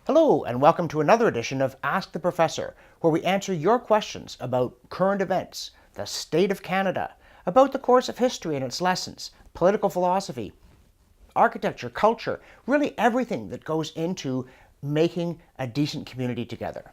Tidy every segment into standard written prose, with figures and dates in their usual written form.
Hello, and welcome to another edition of Ask the Professor, where we answer your questions about current events, the state of Canada, about the course of history and its lessons, political philosophy, architecture, culture, really everything that goes into making a decent community together.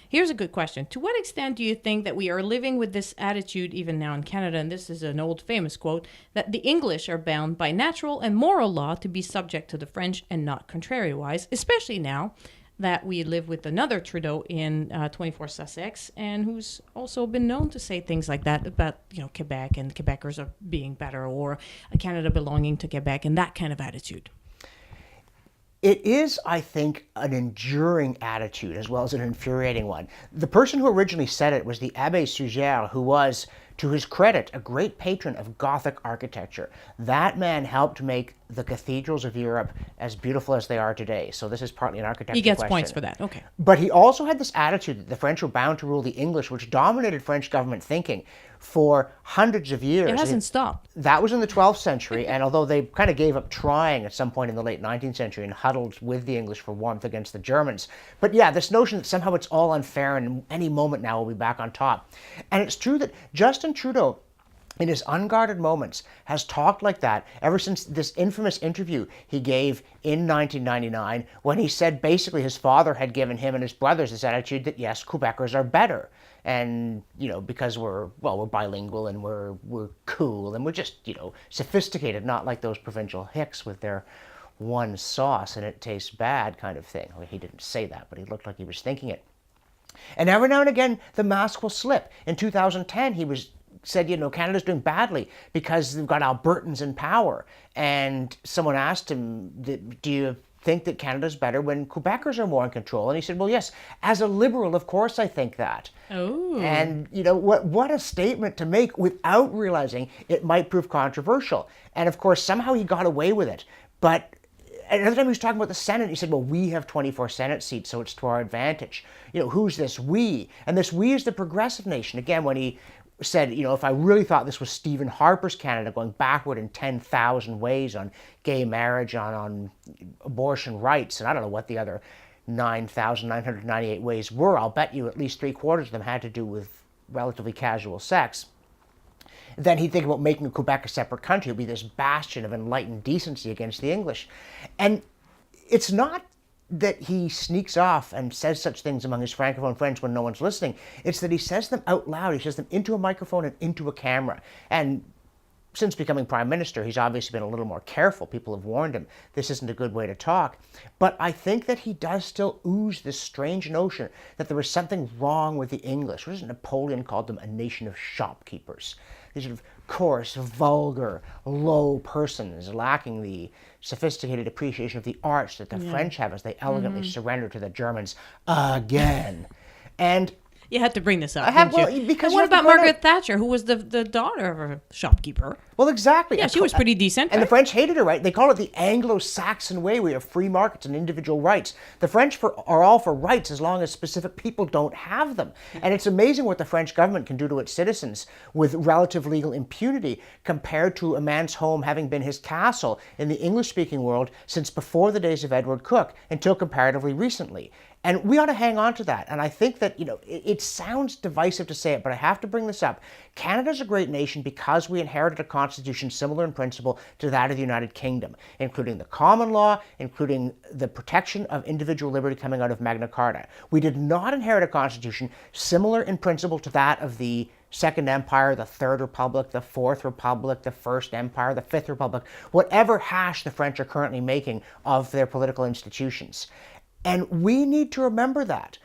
Here's a good question. To what extent do you think that we are living with this attitude even now in Canada, and this is an old famous quote, that the English are bound by natural and moral law to be subject to the French and not contrariwise, especially now that we live with another Trudeau in 24 Sussex, and who's also been known to say things like that about, Quebec and Quebecers are being better, or Canada belonging to Quebec, and that kind of attitude. It is, I think, an enduring attitude as well as an infuriating one. The person who originally said it was the Abbé Suger, who was, to his credit, a great patron of Gothic architecture. That man helped make the cathedrals of Europe as beautiful as they are today. So this is partly an architecture He gets question. points for that. Okay. But he also had this attitude that the French were bound to rule the English, which dominated French government thinking for hundreds of years. It hasn't stopped. That was in the 12th century, and although they kind of gave up trying at some point in the late 19th century and huddled with the English for warmth against the Germans. But yeah, this notion that somehow it's all unfair and any moment now we'll be back on top. And it's true that Justin Trudeau, in his unguarded moments, has talked like that ever since this infamous interview he gave in 1999 when he said basically his father had given him and his brothers this attitude that, yes, Quebecers are better. And, because we're bilingual and we're cool and we're just, sophisticated, not like those provincial hicks with their one sauce and it tastes bad kind of thing. Well, he didn't say that, but he looked like he was thinking it. And every now and again, the mask will slip. In 2010, he said, Canada's doing badly because they've got Albertans in power. And someone asked him, do you think that Canada's better when Quebecers are more in control? And he said, well, yes, as a liberal, of course I think that. Oh. And, what a statement to make without realizing it might prove controversial. And, of course, somehow he got away with it. But another time he was talking about the Senate, he said, well, we have 24 Senate seats, so it's to our advantage. Who's this we? And this we is the progressive nation. Again, when he said, if I really thought this was Stephen Harper's Canada going backward in 10,000 ways on gay marriage, on abortion rights, and I don't know what the other 9,998 ways were, I'll bet you at least 3/4 of them had to do with relatively casual sex. Then he'd think about making Quebec a separate country. It would be this bastion of enlightened decency against the English. And it's not that he sneaks off and says such things among his Francophone friends when no one's listening. It's that he says them out loud. He says them into a microphone and into a camera. And since becoming prime minister, he's obviously been a little more careful. People have warned him this isn't a good way to talk. But I think that he does still ooze this strange notion that there was something wrong with the English. What is it? Napoleon called them a nation of shopkeepers. These sort of coarse, vulgar, low persons lacking the sophisticated appreciation of the arts that the French have as they elegantly surrender to the Germans again. And you had to bring this up. I have, didn't you? because and what about Margaret Thatcher, who was the daughter of a shopkeeper? Well, exactly. Yeah, she was pretty decent. And right? the French hated her, right? They call it the Anglo-Saxon way. We have free markets and individual rights. The French are all for rights as long as specific people don't have them. And it's amazing what the French government can do to its citizens with relative legal impunity compared to a man's home having been his castle in the English-speaking world since before the days of Edward Cook until comparatively recently. And we ought to hang on to that. And I think that, it sounds divisive to say it, but I have to bring this up. Canada's a great nation because we inherited a constitution similar in principle to that of the United Kingdom, including the common law, including the protection of individual liberty coming out of Magna Carta. We did not inherit a constitution similar in principle to that of the Second Empire, the Third Republic, the Fourth Republic, the First Empire, the Fifth Republic, whatever hash the French are currently making of their political institutions. And we need to remember that.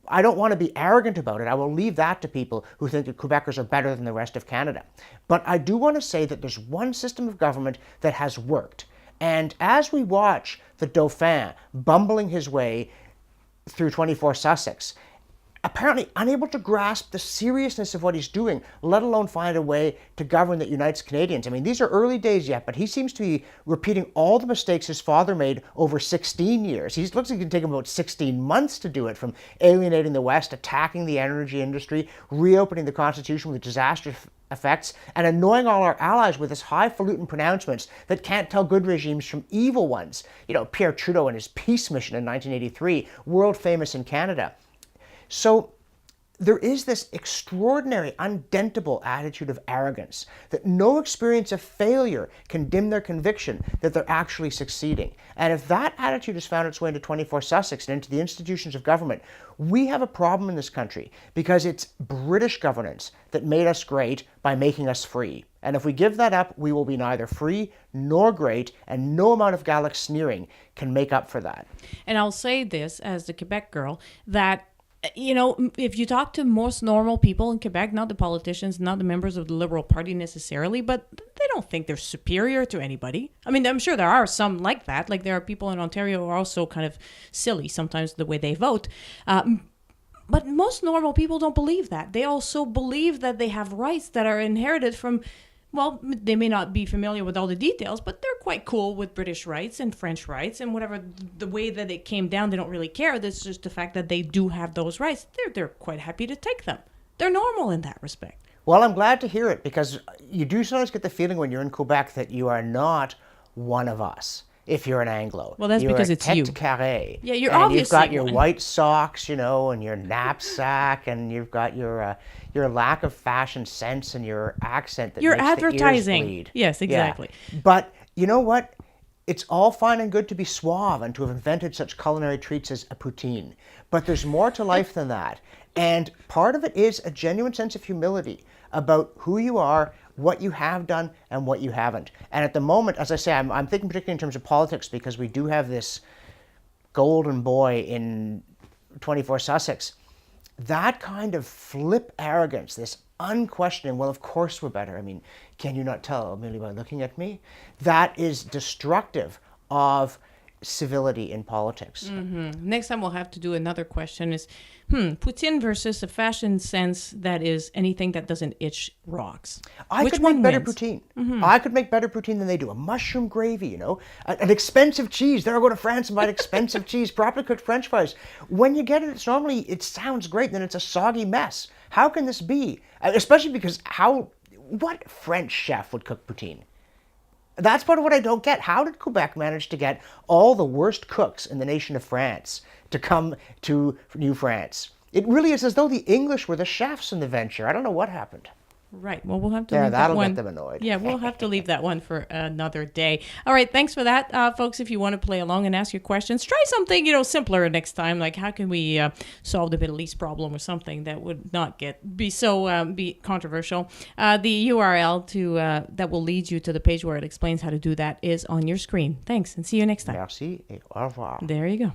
I don't want to be arrogant about it. I will leave that to people who think that Quebecers are better than the rest of Canada. But I do want to say that there's one system of government that has worked. And as we watch the Dauphin bumbling his way through 24 Sussex, apparently unable to grasp the seriousness of what he's doing, let alone find a way to govern that unites Canadians. I mean, these are early days yet, but he seems to be repeating all the mistakes his father made over 16 years. He looks like it can take him about 16 months to do it, from alienating the West, attacking the energy industry, reopening the Constitution with disastrous effects and annoying all our allies with his highfalutin pronouncements that can't tell good regimes from evil ones. You know, Pierre Trudeau and his peace mission in 1983, world famous in Canada. So there is this extraordinary, undentable attitude of arrogance that no experience of failure can dim their conviction that they're actually succeeding. And if that attitude has found its way into 24 Sussex and into the institutions of government, we have a problem in this country because it's British governance that made us great by making us free. And if we give that up, we will be neither free nor great, and no amount of Gallic sneering can make up for that. And I'll say this as the Quebec girl, that you know, if you talk to most normal people in Quebec, not the politicians, not the members of the Liberal Party necessarily, but they don't think they're superior to anybody. I mean, I'm sure there are some like that. Like there are people in Ontario who are also kind of silly sometimes the way they vote. But most normal people don't believe that. They also believe that they have rights that are inherited from, well, they may not be familiar with all the details, but they're quite cool with British rights and French rights and whatever the way that it came down. They don't really care. That's just the fact that they do have those rights. They're quite happy to take them. They're normal in that respect. Well, I'm glad to hear it because you do sometimes get the feeling when you're in Quebec that you are not one of us. If you're an Anglo, well, that's you're because it's you. Carré. Yeah, you're and obviously you've got your one. white socks, you know, and your knapsack, and you've got your lack of fashion sense and your accent that you're makes advertising. The ears bleed. Yes, exactly. Yeah. But you know what? It's all fine and good to be suave and to have invented such culinary treats as a poutine. But there's more to life than that. And part of it is a genuine sense of humility about who you are, what you have done, and what you haven't. And at the moment, as I say, I'm thinking particularly in terms of politics because we do have this golden boy in 24 Sussex. That kind of flip arrogance, this unquestioning, well, of course we're better. I mean, can you not tell merely by looking at me? That is destructive of civility in politics. Mm-hmm. Next time we'll have to do another question is, poutine versus a fashion sense that is anything that doesn't itch rocks. Which could one make better wins? poutine. Mm-hmm. I could make better poutine than they do. A mushroom gravy, you know, an expensive cheese. There I go to France and buy expensive cheese, properly cooked French fries. When you get it, it's normally, it sounds great, then it's a soggy mess. How can this be? Especially because what French chef would cook poutine? That's part of what I don't get. How did Quebec manage to get all the worst cooks in the nation of France to come to New France? It really is as though the English were the chefs in the venture. I don't know what happened. Right. Well, we'll have to leave that that'll one. get them annoyed. Yeah, we'll have to leave that one for another day. All right. Thanks for that, folks. If you want to play along and ask your questions, try something, simpler next time. Like how can we solve the Middle East problem or something that would not be controversial. The URL that will lead you to the page where it explains how to do that is on your screen. Thanks, and see you next time. Merci et au revoir. There you go.